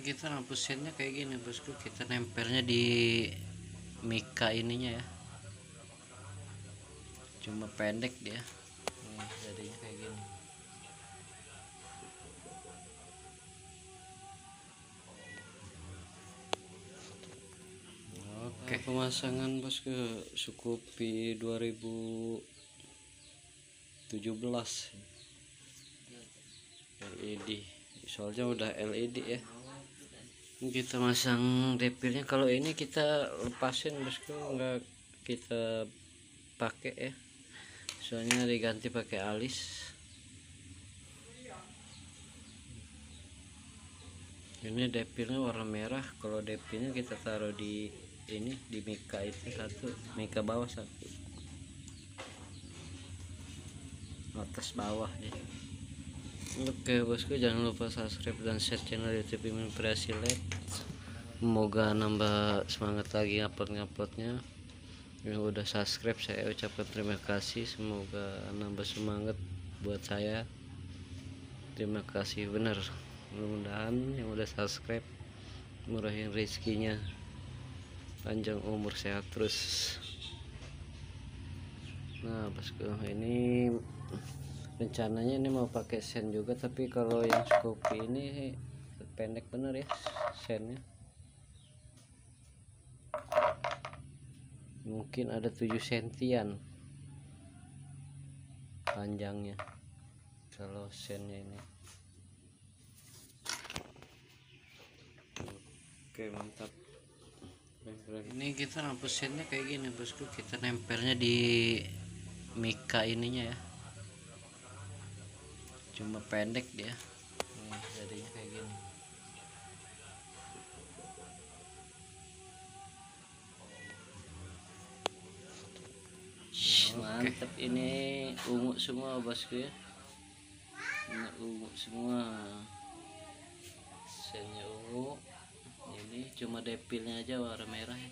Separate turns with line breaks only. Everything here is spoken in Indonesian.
kita hapus sennya kayak gini bosku, kita nempelnya di mika ininya ya, cuma pendek dia nih, jadinya kayak gini. Oke, pemasangan bosku Sukopi 2017 LED, soalnya udah LED ya. Ini kita masang depilnya. Kalau ini kita lepasin bosku, nggak kita pakai ya, soalnya diganti pakai alis. Ini depilnya warna merah. Kalau depilnya kita taruh di ini, di mika itu satu, mika bawah satu, atas bawah ya. Oke bosku, jangan lupa subscribe dan share channel YouTube Impresi LED. Semoga nambah semangat lagi uploadnya. Yang udah subscribe saya ucapkan terima kasih, semoga nambah semangat buat saya. Terima kasih bener, mudah-mudahan yang udah subscribe murahin rezekinya, panjang umur, sehat terus. Nah bosku, ini rencananya ini mau pakai sen juga, tapi kalau yang Sukopi ini pendek bener ya sennya, mungkin ada 7 sentian panjangnya kalau sennya ini. Oke mantap. Ini kita hapus sennya kayak gini bosku, kita nempelnya di mika ininya ya, cuma pendek dia nih, jadinya kayak gini. Mantap. Ini ungu semua bosku ya, ini ungu semua, sennya ungu. Ini cuma depilnya aja warna merah ya.